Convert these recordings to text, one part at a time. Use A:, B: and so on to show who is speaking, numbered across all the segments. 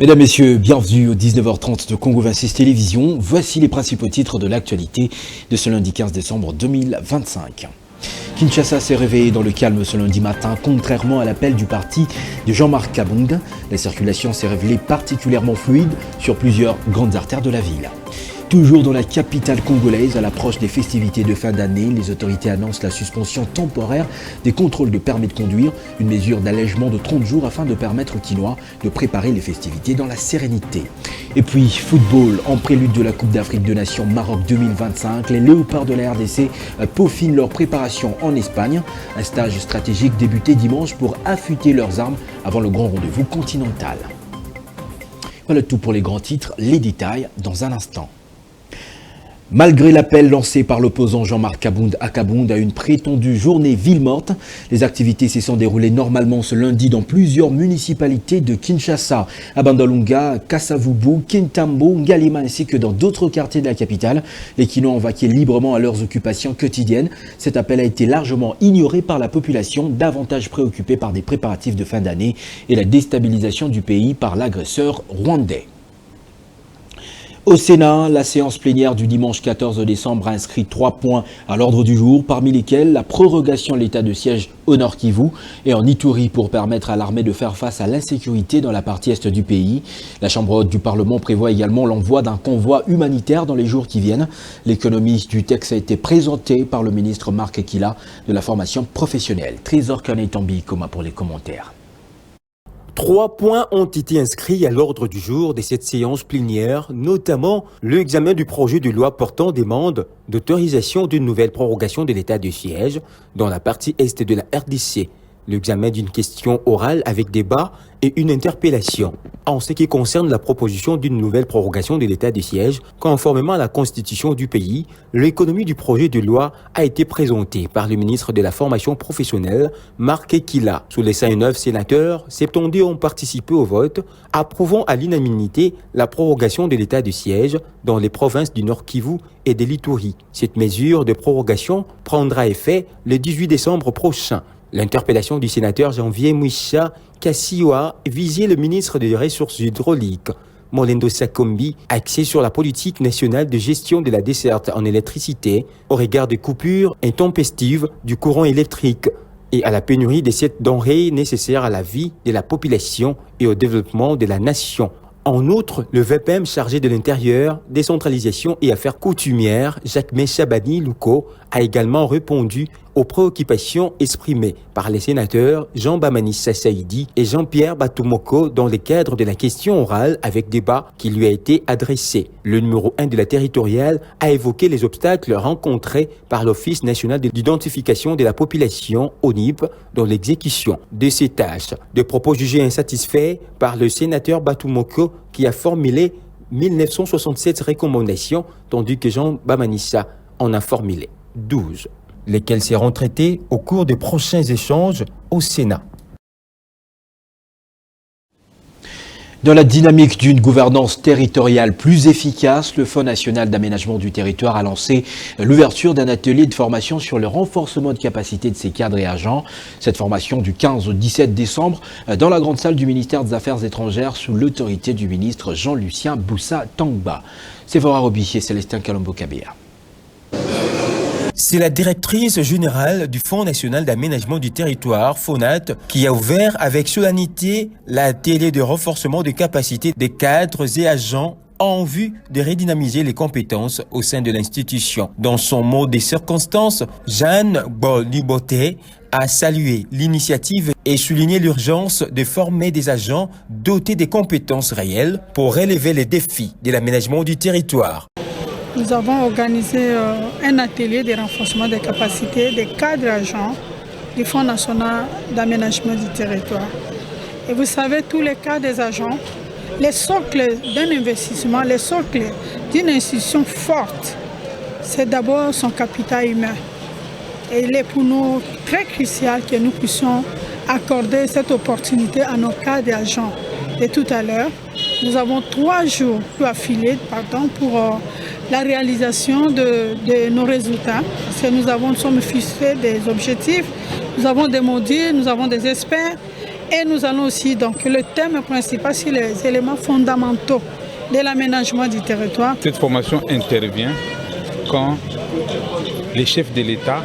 A: Mesdames, Messieurs, bienvenue au 19h30 de Congo 26 Télévision. Voici les principaux titres de l'actualité de ce lundi 15 décembre 2025. Kinshasa s'est réveillé dans le calme ce lundi matin, contrairement à l'appel du parti de Jean-Marc Kabund. La circulation s'est révélée particulièrement fluide sur plusieurs grandes artères de la ville. Toujours dans la capitale congolaise, à l'approche des festivités de fin d'année, les autorités annoncent la suspension temporaire des contrôles de permis de conduire, une mesure d'allègement de 30 jours afin de permettre aux Kinois de préparer les festivités dans la sérénité. Et puis, football, en prélude de la Coupe d'Afrique des Nations Maroc 2025, les Léopards de la RDC peaufinent leur préparation en Espagne. Un stage stratégique débuté dimanche pour affûter leurs armes avant le grand rendez-vous continental. Voilà tout pour les grands titres, les détails dans un instant. Malgré l'appel lancé par l'opposant Jean-Marc Kabund à une prétendue journée ville morte, les activités se sont déroulées normalement ce lundi dans plusieurs municipalités de Kinshasa, à Bandalunga, Kasavubu, Kintambo, Ngalima ainsi que dans d'autres quartiers de la capitale. Les Kinois ont vaqué librement à leurs occupations quotidiennes. Cet appel a été largement ignoré par la population, davantage préoccupée par des préparatifs de fin d'année et la déstabilisation du pays par l'agresseur rwandais. Au Sénat, la séance plénière du dimanche 14 décembre a inscrit 3 points à l'ordre du jour, parmi lesquels la prorogation de l'état de siège au Nord Kivu et en Ituri pour permettre à l'armée de faire face à l'insécurité dans la partie est du pays. La Chambre haute du Parlement prévoit également l'envoi d'un convoi humanitaire dans les jours qui viennent. L'économie du texte a été présentée par le ministre Marc Ekila de la formation professionnelle. Trésor Kanetambi pour les commentaires.
B: 3 points ont été inscrits à l'ordre du jour de cette séance plénière, notamment l'examen du projet de loi portant demande d'autorisation d'une nouvelle prorogation de l'état de siège dans la partie est de la RDC, l'examen d'une question orale avec débat et une interpellation. En ce qui concerne la proposition d'une nouvelle prorogation de l'état de siège, conformément à la constitution du pays, l'économie du projet de loi a été présentée par le ministre de la formation professionnelle, Marc Ekila. Sous les 109 sénateurs, 70 ont participé au vote, approuvant à l'unanimité la prorogation de l'état de siège dans les provinces du Nord Kivu et de l'Ituri. Cette mesure de prorogation prendra effet le 18 décembre prochain. L'interpellation du sénateur Janvier Mouissa Kassiwa visait le ministre des Ressources hydrauliques, Molendo Sakombi, axé sur la politique nationale de gestion de la desserte en électricité au regard des coupures intempestives du courant électrique et à la pénurie de cette denrée nécessaire à la vie de la population et au développement de la nation. En outre, le VPM chargé de l'intérieur, décentralisation et affaires coutumières, Jacques Chabani Louko, a également répondu aux préoccupations exprimées par les sénateurs Jean Bamanissa Saïdi et Jean-Pierre Batumoko dans le cadre de la question orale avec débat qui lui a été adressé. Le numéro 1 de la territoriale a évoqué les obstacles rencontrés par l'Office national d'identification de la population, ONIP, dans l'exécution de ces tâches. Des propos jugés insatisfaits par le sénateur Batumoko qui a formulé 1967 recommandations, tandis que Jean Bamanissa en a formulé 12. Lesquels seront traités au cours des prochains échanges au Sénat.
A: Dans la dynamique d'une gouvernance territoriale plus efficace, le Fonds national d'aménagement du territoire a lancé l'ouverture d'un atelier de formation sur le renforcement de capacité de ses cadres et agents. Cette formation du 15 au 17 décembre dans la grande salle du ministère des Affaires étrangères sous l'autorité du ministre Jean-Lucien Boussa Tangba. Séphora Robichi et Célestin Kalombo-Kabea.
B: C'est la directrice générale du Fonds national d'aménagement du territoire, FONAT, qui a ouvert avec solennité l'atelier de renforcement des capacités des cadres et agents en vue de redynamiser les compétences au sein de l'institution. Dans son mot des circonstances, Jeanne Boliboté a salué l'initiative et souligné l'urgence de former des agents dotés des compétences réelles pour relever les défis de l'aménagement du territoire.
C: Nous avons organisé un atelier de renforcement des capacités des cadres agents du Fonds national d'aménagement du territoire. Et vous savez, tous les cadres des agents, les socles d'un investissement, les socles d'une institution forte, c'est d'abord son capital humain. Et il est pour nous très crucial que nous puissions accorder cette opportunité à nos cadres et agents. Et tout à l'heure, nous avons 3 jours affilés pour la réalisation de nos résultats. Parce que nous sommes fixés des objectifs, nous avons des modules, nous avons des experts Et nous allons aussi, donc le thème principal, c'est les éléments fondamentaux de l'aménagement du territoire.
D: Cette formation intervient quand les chefs de l'État,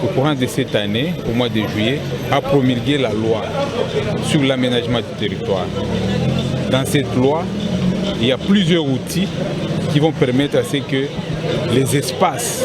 D: au courant de cette année, au mois de juillet, a promulgué la loi sur l'aménagement du territoire. Dans cette loi, il y a plusieurs outils qui vont permettre à ce que les espaces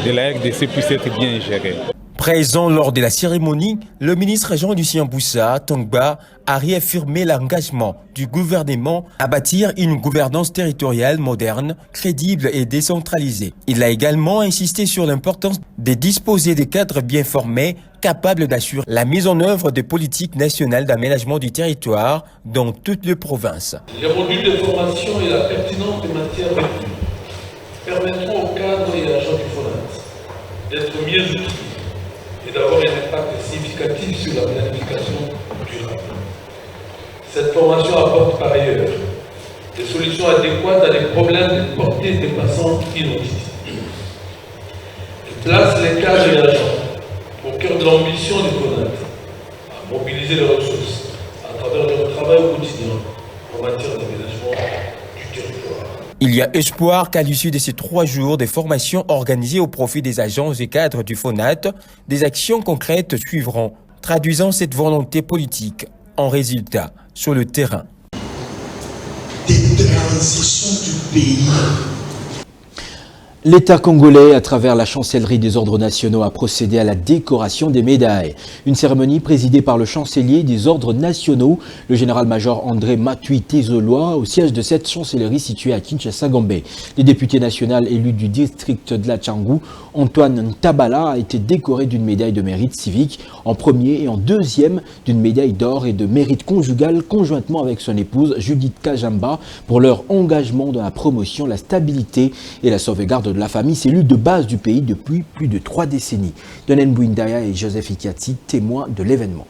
D: de la RDC puissent être bien gérés.
B: Présent lors de la cérémonie, le ministre Jean-Lucien Boussa Tongba a réaffirmé l'engagement du gouvernement à bâtir une gouvernance territoriale moderne, crédible et décentralisée. Il a également insisté sur l'importance de disposer de cadres bien formés, capables d'assurer la mise en œuvre de politiques nationales d'aménagement du territoire dans toutes les provinces.
E: Les modules de formation et la pertinence des matières retenues permettront aux cadres et agents du FONAT d'être mieux outillés et d'avoir un impact significatif sur la planification durable. Cette formation apporte par ailleurs des solutions adéquates à des problèmes de portée dépassant inédits. Elle place les cadres et agents au cœur de l'ambition du FONAT à mobiliser les ressources à travers leur travail au quotidien en matière d'aménagement du territoire.
B: Il y a espoir qu'à l'issue de ces 3 jours de formation organisées au profit des agents et cadres du FONAT, des actions concrètes suivront, traduisant cette volonté politique en résultat sur le terrain.
F: Des transitions du pays.
A: L'État congolais, à travers la chancellerie des ordres nationaux, a procédé à la décoration des médailles. Une cérémonie présidée par le chancelier des ordres nationaux, le général-major André Matui Tezoloa, au siège de cette chancellerie située à Kinshasa-Gombe. Le député national élu du district de la Tchangou, Antoine Ntabala, a été décoré d'une médaille de mérite civique en premier et en deuxième d'une médaille d'or et de mérite conjugal conjointement avec son épouse Judith Kajamba pour leur engagement dans la promotion, la stabilité et la sauvegarde de la famille, cellule de base du pays depuis plus de 3 décennies. Donen Bouindaya et Joseph Ikiati, témoins de l'événement.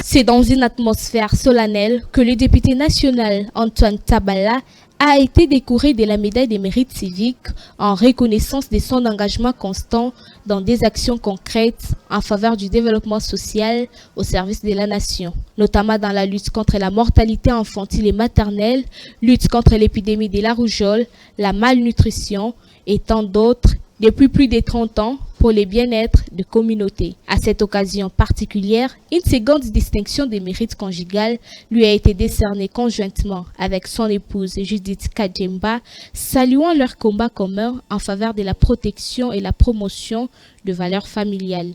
G: C'est dans une atmosphère solennelle que le député national Antoine Tabala a été décoré de la médaille des mérites civiques en reconnaissance de son engagement constant dans des actions concrètes en faveur du développement social au service de la nation, notamment dans la lutte contre la mortalité infantile et maternelle, lutte contre l'épidémie de la rougeole, la malnutrition et tant d'autres depuis plus de 30 ans pour le bien-être de communautés. À cette occasion particulière, une seconde distinction des mérites conjugales lui a été décernée conjointement avec son épouse Judith Kajamba, saluant leur combat commun en faveur de la protection et la promotion de valeurs familiales.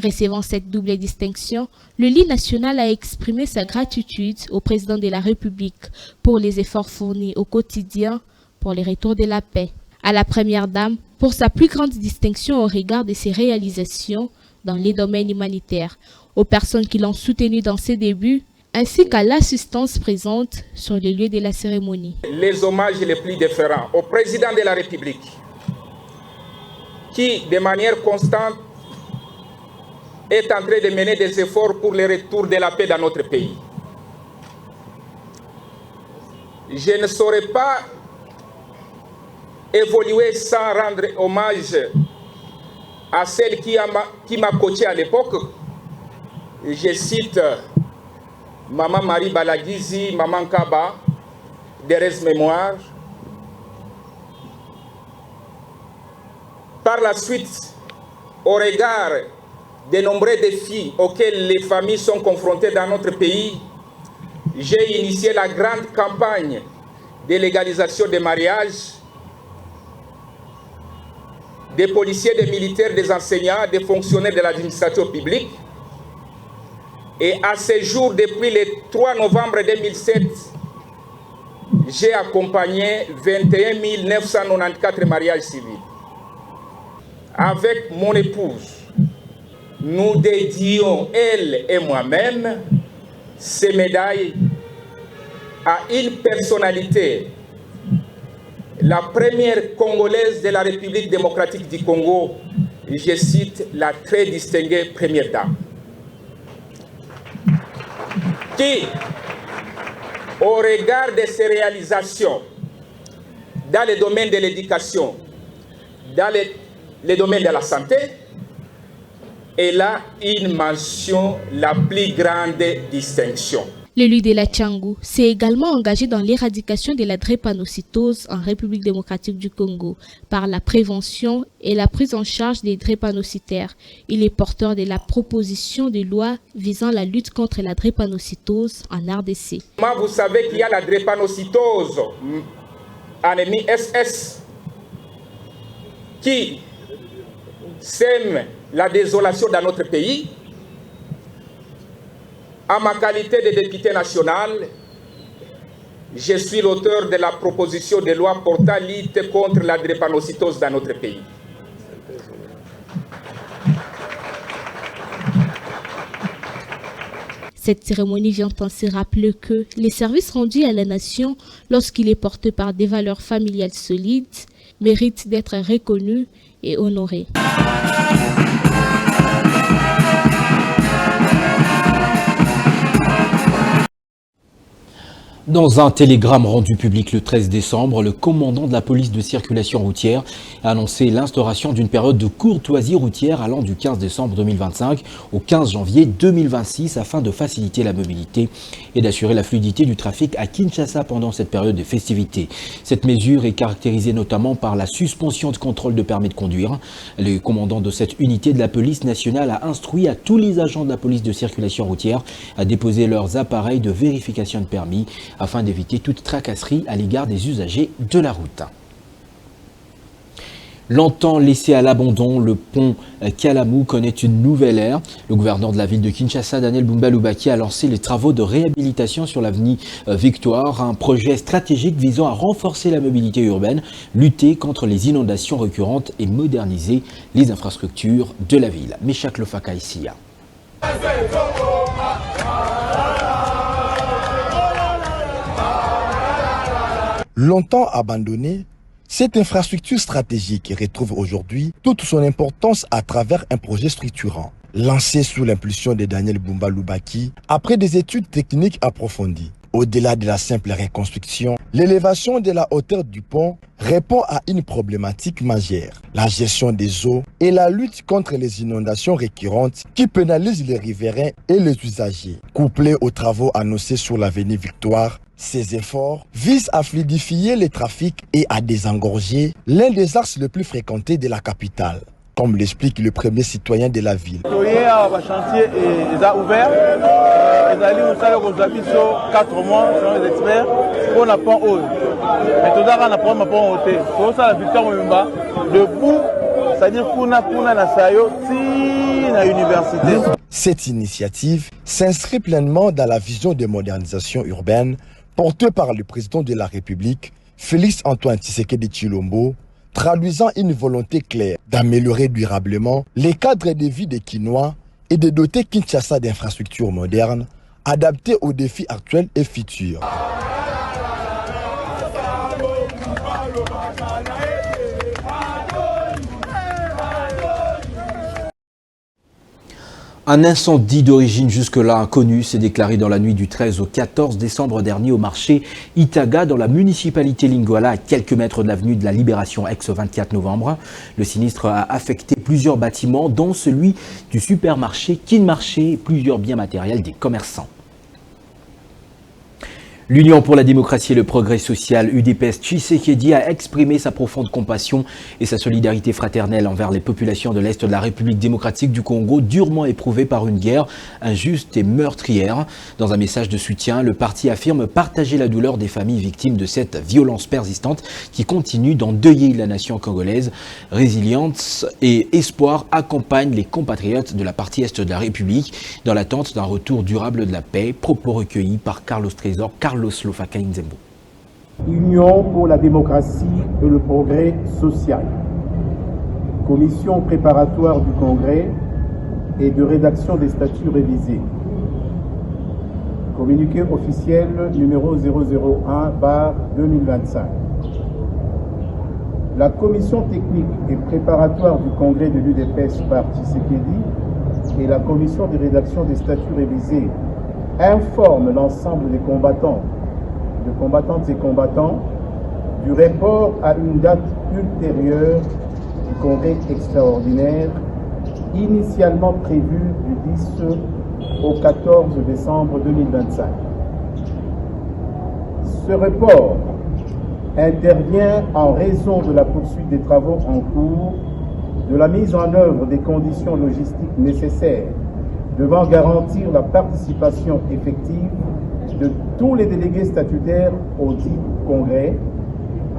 G: Recevant cette double distinction, le lit national a exprimé sa gratitude au président de la République pour les efforts fournis au quotidien pour le retour de la paix. À la première dame pour sa plus grande distinction au regard de ses réalisations dans les domaines humanitaires, aux personnes qui l'ont soutenu dans ses débuts, ainsi qu'à l'assistance présente sur les lieux de la cérémonie.
H: Les hommages les plus différents au président de la République, qui, de manière constante, est en train de mener des efforts pour le retour de la paix dans notre pays. Je ne saurais pas évoluer sans rendre hommage à celle qui m'a coaché à l'époque. Je cite Maman Marie Balagizi, Maman Kaba, Thérèse Mémoire. Par la suite, au regard des nombreux défis auxquels les familles sont confrontées dans notre pays, j'ai initié la grande campagne de légalisation des mariages des policiers, des militaires, des enseignants, des fonctionnaires de l'administration publique. Et à ce jour, depuis le 3 novembre 2007, j'ai accompagné 21 994 mariages civils. Avec mon épouse, nous dédions, elle et moi-même, ces médailles à une personnalité, la première Congolaise de la République démocratique du Congo, je cite la très distinguée première dame, qui, au regard de ses réalisations dans le domaine de l'éducation, dans le domaine de la santé, elle a une mention, la plus grande distinction.
G: L'élu de la Tchangou s'est également engagé dans l'éradication de la drépanocytose en République démocratique du Congo par la prévention et la prise en charge des drépanocytaires. Il est porteur de la proposition de loi visant la lutte contre la drépanocytose en RDC.
H: Vous savez qu'il y a la drépanocytose, anémie SS, qui sème la désolation dans notre pays. En ma qualité de député national, je suis l'auteur de la proposition de loi portant lutte contre la drépanocytose dans notre pays.
G: Cette cérémonie vient ainsi rappeler que les services rendus à la nation, lorsqu'il est porté par des valeurs familiales solides, méritent d'être reconnus et honorés.
A: Dans un télégramme rendu public le 13 décembre, le commandant de la police de circulation routière a annoncé l'instauration d'une période de courtoisie routière allant du 15 décembre 2025 au 15 janvier 2026 afin de faciliter la mobilité et d'assurer la fluidité du trafic à Kinshasa pendant cette période de festivités. Cette mesure est caractérisée notamment par la suspension de contrôle de permis de conduire. Le commandant de cette unité de la police nationale a instruit à tous les agents de la police de circulation routière à déposer leurs appareils de vérification de permis afin d'éviter toute tracasserie à l'égard des usagers de la route. Longtemps laissé à l'abandon, le pont Kalamou connaît une nouvelle ère. Le gouverneur de la ville de Kinshasa, Daniel Bumba Lubaki, a lancé les travaux de réhabilitation sur l'avenue Victoire, un projet stratégique visant à renforcer la mobilité urbaine, lutter contre les inondations récurrentes et moderniser les infrastructures de la ville. Meshak Lofaka Issia.
I: Longtemps abandonnée, cette infrastructure stratégique retrouve aujourd'hui toute son importance à travers un projet structurant. Lancé sous l'impulsion de Daniel Bumba Lubaki, après des études techniques approfondies. Au-delà de la simple reconstruction, l'élévation de la hauteur du pont répond à une problématique majeure, la gestion des eaux et la lutte contre les inondations récurrentes qui pénalisent les riverains et les usagers. Couplés aux travaux annoncés sur l'avenue Victoire, ces efforts visent à fluidifier les trafics et à désengorger l'un des axes les plus fréquentés de la capitale, comme l'explique le premier citoyen de la ville.
J: Le chantier est ouvert. Ils allaient 4 mois selon les experts pour la pont haut. Mais tout d'abord, on a pont haut. Pour ça, la victoire debout, c'est-à-dire qu'on a la sayo, la université.
I: Cette initiative s'inscrit pleinement dans la vision de modernisation urbaine portée par le président de la République, Félix Antoine Tshisekedi Tshilombo, traduisant une volonté claire d'améliorer durablement les cadres de vie des Kinois et de doter Kinshasa d'infrastructures modernes adaptées aux défis actuels et futurs.
A: Un incendie d'origine jusque-là inconnue s'est déclaré dans la nuit du 13 au 14 décembre dernier au marché Itaga dans la municipalité Lingouala à quelques mètres de l'avenue de la Libération ex-24 novembre. Le sinistre a affecté plusieurs bâtiments dont celui du supermarché Kinmarché et plusieurs biens matériels des commerçants. L'Union pour la démocratie et le progrès social, UDPS Tshisekedi, a exprimé sa profonde compassion et sa solidarité fraternelle envers les populations de l'Est de la République démocratique du Congo, durement éprouvées par une guerre injuste et meurtrière. Dans un message de soutien, le parti affirme partager la douleur des familles victimes de cette violence persistante qui continue d'endeuiller la nation congolaise. Résilience et espoir accompagnent les compatriotes de la partie Est de la République dans l'attente d'un retour durable de la paix. Propos recueillis par Carlos Trésor, Carlos Lofaka Nzembo.
K: Union pour la démocratie et le progrès social. Commission préparatoire du Congrès et de rédaction des statuts révisés. Communiqué officiel numéro 001/2025. La commission technique et préparatoire du Congrès de l'UDPS par Tshisekedi et la commission de rédaction des statuts révisés informe l'ensemble des combattantes et combattants du report à une date ultérieure du congrès extraordinaire initialement prévu du 10 au 14 décembre 2025. Ce report intervient en raison de la poursuite des travaux en cours, de la mise en œuvre des conditions logistiques nécessaires devant garantir la participation effective de tous les délégués statutaires au dit congrès,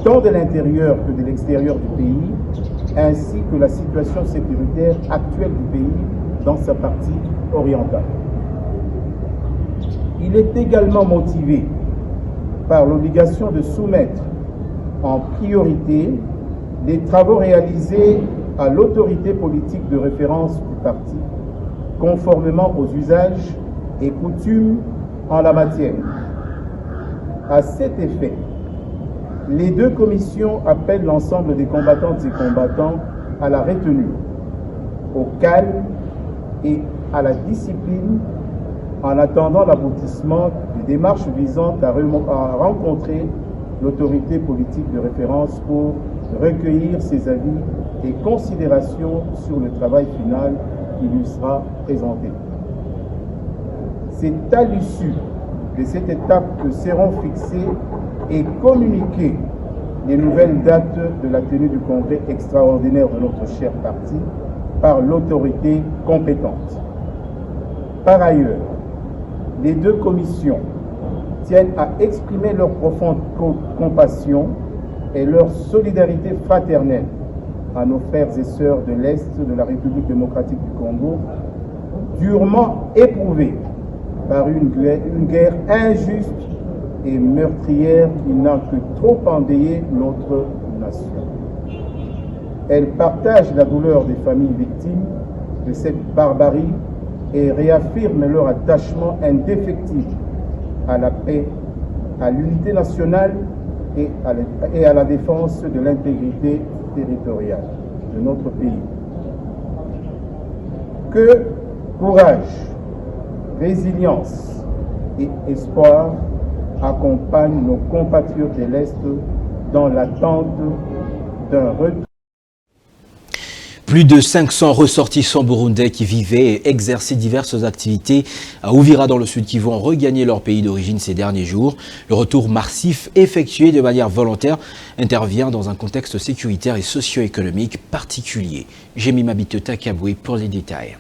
K: tant de l'intérieur que de l'extérieur du pays, ainsi que la situation sécuritaire actuelle du pays dans sa partie orientale. Il est également motivé par l'obligation de soumettre en priorité les travaux réalisés à l'autorité politique de référence du parti, conformément aux usages et coutumes en la matière. À cet effet, les deux commissions appellent l'ensemble des combattantes et combattants à la retenue, au calme et à la discipline en attendant l'aboutissement des démarches visant à rencontrer l'autorité politique de référence pour recueillir ses avis et considérations sur le travail final qui lui sera présenté. C'est à l'issue de cette étape que seront fixées et communiquées les nouvelles dates de la tenue du congrès extraordinaire de notre cher parti par l'autorité compétente. Par ailleurs, les deux commissions tiennent à exprimer leur profonde compassion et leur solidarité fraternelle à nos frères et sœurs de l'Est de la République démocratique du Congo, durement éprouvés par une guerre injuste et meurtrière qui n'a que trop endeuillé notre nation. Elles partagent la douleur des familles victimes de cette barbarie et réaffirment leur attachement indéfectible à la paix, à l'unité nationale et à la défense de l'intégrité territoriale de notre pays. Que courage, résilience et espoir accompagnent nos compatriotes de l'Est dans l'attente d'un retour.
A: Plus de 500 ressortissants burundais qui vivaient et exerçaient diverses activités à Uvira dans le Sud Kivu ont regagné leur pays d'origine ces derniers jours. Le retour massif effectué de manière volontaire intervient dans un contexte sécuritaire et socio-économique particulier. Jemima Bitota Kabwe pour les détails.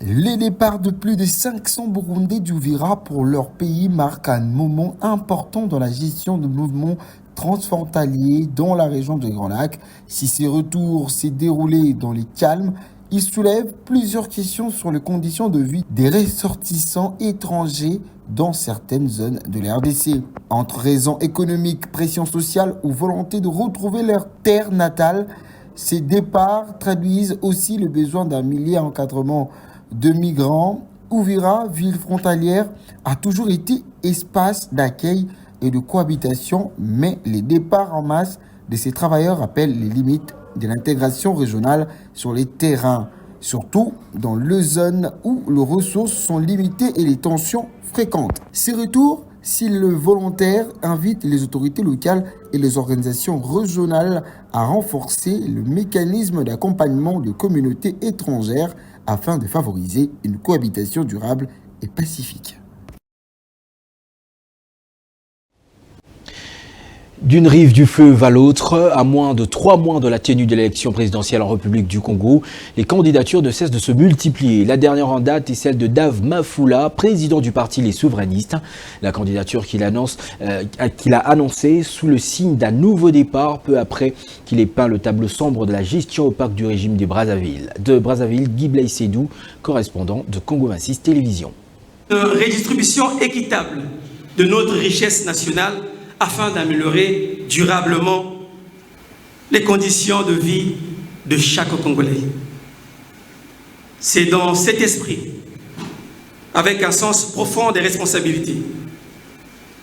L: Les départs de plus de 500 Burundais d'Uvira pour leur pays marquent un moment important dans la gestion de mouvements transfrontaliers dans la région de Grand Lac. Si ces retours s'est déroulé dans les calmes, ils soulèvent plusieurs questions sur les conditions de vie des ressortissants étrangers dans certaines zones de la RDC. Entre raisons économiques, pression sociale ou volonté de retrouver leur terre natale, ces départs traduisent aussi le besoin d'un millier encadrement de migrants. Uvira, ville frontalière, a toujours été espace d'accueil et de cohabitation, mais les départs en masse de ces travailleurs rappellent les limites de l'intégration régionale sur les terrains, surtout dans les zones où les ressources sont limitées et les tensions fréquentes. Ces retours, s'ils le volontaires, invitent les autorités locales et les organisations régionales à renforcer le mécanisme d'accompagnement de communautés étrangères afin de favoriser une cohabitation durable et pacifique.
A: D'une rive du fleuve à l'autre, à moins de 3 mois de la tenue de l'élection présidentielle en République du Congo, les candidatures ne cessent de se multiplier. La dernière en date est celle de Dave Mafula, président du parti Les Souverainistes. La candidature qu'il a annoncée sous le signe d'un nouveau départ, peu après qu'il ait peint le tableau sombre de la gestion opaque du régime de Brazzaville. De Brazzaville, Guy Blaise Sédou, correspondant de Congo 26 Télévision.
M: Une redistribution équitable de notre richesse nationale afin d'améliorer durablement les conditions de vie de chaque Congolais. C'est dans cet esprit, avec un sens profond des responsabilités,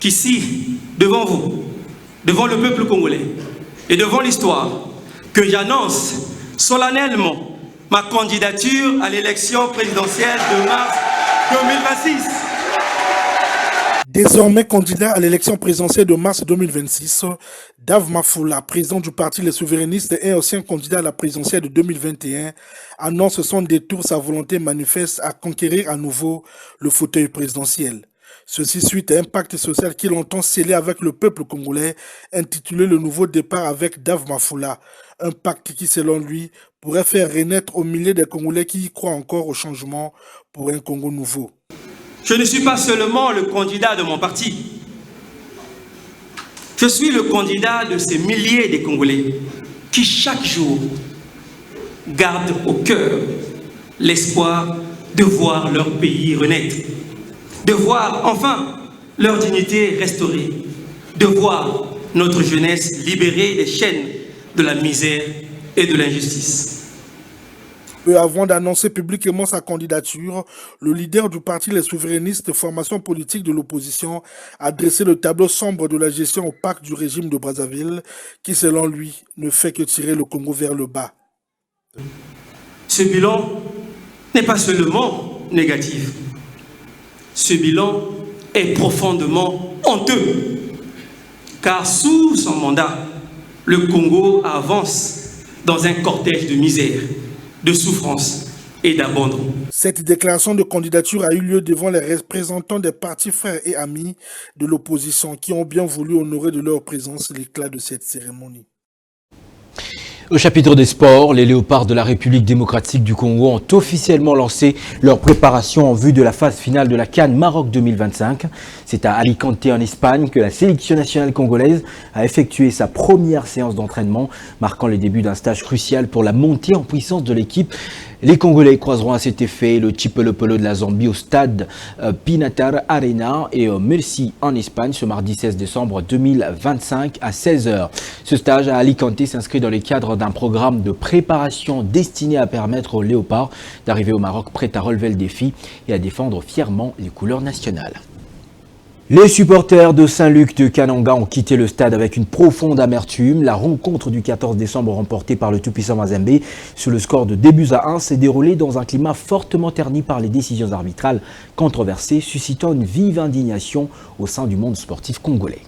M: qu'ici, devant vous, devant le peuple congolais et devant l'histoire, que j'annonce solennellement ma candidature à l'élection présidentielle de mars 2026.
N: Désormais candidat à l'élection présidentielle de mars 2026, Dave Mafoula, président du parti Les Souverainistes et ancien candidat à la présidentielle de 2021, annonce son détour sa volonté manifeste à conquérir à nouveau le fauteuil présidentiel. Ceci suite à un pacte social qu'il entend sceller avec le peuple congolais, intitulé Le Nouveau Départ avec Dave Mafoula. Un pacte qui, selon lui, pourrait faire renaître au milieu des Congolais qui y croient encore au changement pour un Congo nouveau.
M: Je ne suis pas seulement le candidat de mon parti. Je suis le candidat de ces milliers de Congolais qui, chaque jour, gardent au cœur l'espoir de voir leur pays renaître, de voir enfin leur dignité restaurée, de voir notre jeunesse libérée des chaînes de la misère et de l'injustice.
N: Peu avant d'annoncer publiquement sa candidature, le leader du parti Les Souverainistes, formation politique de l'opposition, a dressé le tableau sombre de la gestion opaque du régime de Brazzaville, qui selon lui ne fait que tirer le Congo vers le bas.
M: Ce bilan n'est pas seulement négatif. Ce bilan est profondément honteux, car sous son mandat, le Congo avance dans un cortège de misère, de souffrance et d'abandon.
N: Cette déclaration de candidature a eu lieu devant les représentants des partis frères et amis de l'opposition qui ont bien voulu honorer de leur présence l'éclat de cette cérémonie.
A: Au chapitre des sports, les Léopards de la République démocratique du Congo ont officiellement lancé leur préparation en vue de la phase finale de la CAN Maroc 2025. C'est à Alicante en Espagne que la sélection nationale congolaise a effectué sa première séance d'entraînement, marquant les débuts d'un stage crucial pour la montée en puissance de l'équipe. Les Congolais croiseront à cet effet le Chipolopolo de la Zambie au stade Pinatar Arena et Merci en Espagne ce mardi 16 décembre 2025 à 16h. Ce stage à Alicante s'inscrit dans le cadre d'un programme de préparation destiné à permettre aux Léopards d'arriver au Maroc prêts à relever le défi et à défendre fièrement les couleurs nationales. Les supporters de Saint-Luc de Kananga ont quitté le stade avec une profonde amertume. La rencontre du 14 décembre remportée par le tout-puissant Mazembe sur le score de 2-1 s'est déroulée dans un climat fortement terni par les décisions arbitrales controversées, suscitant une vive indignation au sein du monde sportif congolais.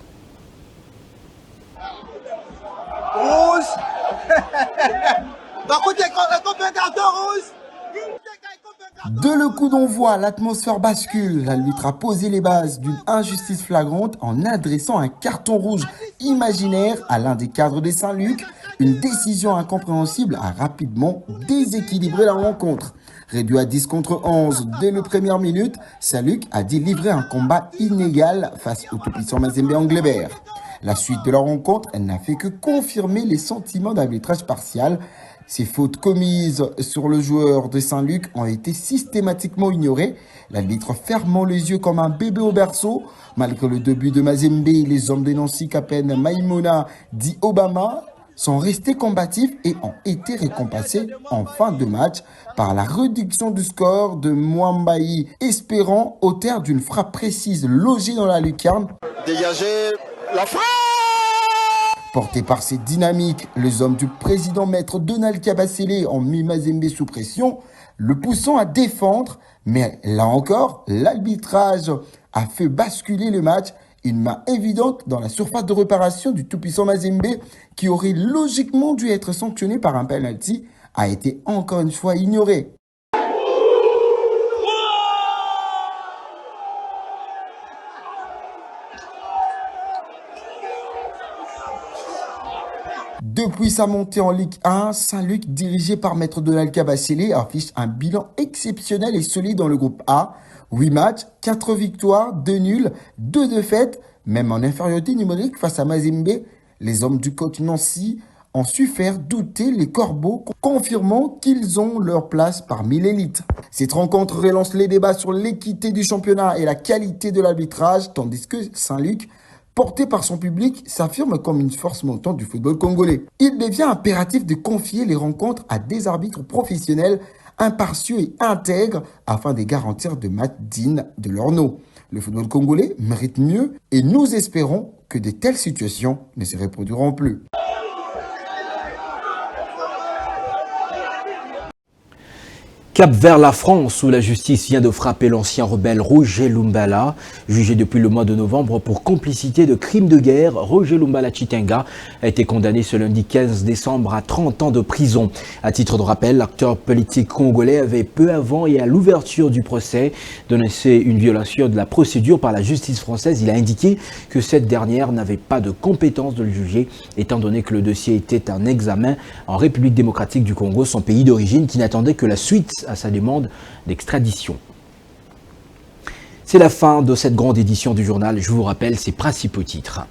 L: De le coup d'envoi, l'atmosphère bascule. L'arbitre a posé les bases d'une injustice flagrante en adressant un carton rouge imaginaire à l'un des cadres des Saint-Luc. Une décision incompréhensible a rapidement déséquilibré la rencontre. Réduit à 10 contre 11 dès les premières minutes, Saint-Luc a dit livrer un combat inégal face au tout-puissant Mazembe Anglebert. La suite de la rencontre, elle n'a fait que confirmer les sentiments d'arbitrage partial. Ces fautes commises sur le joueur de Saint-Luc ont été systématiquement ignorées. L'arbitre fermant les yeux comme un bébé au berceau. Malgré le début de Mazembe, les hommes de Nancy Kapen, Maïmona, dit Obama, sont restés combatifs et ont été récompensés en fin de match par la réduction du score de Mwambaï, espérant au terme d'une frappe précise logée dans la lucarne.
O: Dégagez la frappe!
L: Porté par cette dynamique, les hommes du président maître Donald Kabasele ont mis Mazembe sous pression, le poussant à défendre. Mais là encore, l'arbitrage a fait basculer le match. Une main évidente dans la surface de réparation du tout-puissant Mazembe, qui aurait logiquement dû être sanctionné par un penalty, a été encore une fois ignorée. Depuis sa montée en Ligue 1, Saint-Luc, dirigé par maître Donald Kabasele, affiche un bilan exceptionnel et solide dans le groupe A. 8 matchs, 4 victoires, 2 nuls, 2 défaites. Même en infériorité numérique face à Mazembe, les hommes du coach Nancy ont su faire douter les Corbeaux, confirmant qu'ils ont leur place parmi l'élite. Cette rencontre relance les débats sur l'équité du championnat et la qualité de l'arbitrage, tandis que Saint-Luc, porté par son public, s'affirme comme une force montante du football congolais. Il devient impératif de confier les rencontres à des arbitres professionnels, impartiaux et intègres, afin de garantir des matchs dignes de leur nom. Le football congolais mérite mieux et nous espérons que de telles situations ne se reproduiront plus.
A: Cap vers la France, où la justice vient de frapper l'ancien rebelle Roger Lumbala. Jugé depuis le mois de novembre pour complicité de crimes de guerre, Roger Lumbala Chitenga a été condamné ce lundi 15 décembre à 30 ans de prison. À titre de rappel, l'acteur politique congolais avait peu avant et à l'ouverture du procès dénoncé une violation de la procédure par la justice française. Il a indiqué que cette dernière n'avait pas de compétence de le juger, étant donné que le dossier était un examen en République démocratique du Congo, son pays d'origine, qui n'attendait que la suite à sa demande d'extradition. C'est la fin de cette grande édition du journal. Je vous rappelle ses principaux titres.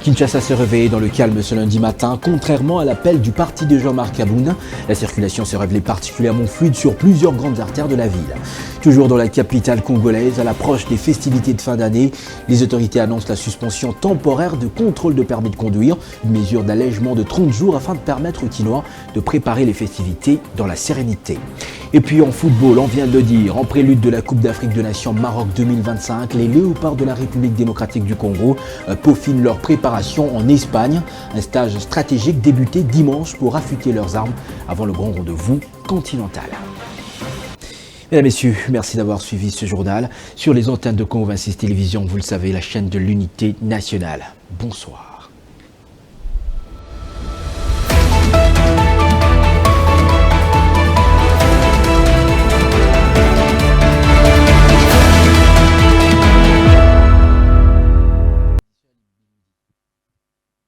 A: Kinshasa s'est réveillé dans le calme ce lundi matin, contrairement à l'appel du parti de Jean-Marc Abouna. La circulation s'est révélée particulièrement fluide sur plusieurs grandes artères de la ville. Toujours dans la capitale congolaise, à l'approche des festivités de fin d'année, les autorités annoncent la suspension temporaire de contrôle de permis de conduire, une mesure d'allègement de 30 jours afin de permettre aux Kinois de préparer les festivités dans la sérénité. Et puis en football, on vient de le dire, en prélude de la Coupe d'Afrique de Nations Maroc 2025, les Léopards de la République démocratique du Congo peaufinent leur préparation en Espagne. Un stage stratégique débuté dimanche pour affûter leurs armes avant le grand rendez-vous continental. Mesdames, Messieurs, merci d'avoir suivi ce journal sur les antennes de Congo 26 Télévision. Vous le savez, la chaîne de l'unité nationale. Bonsoir.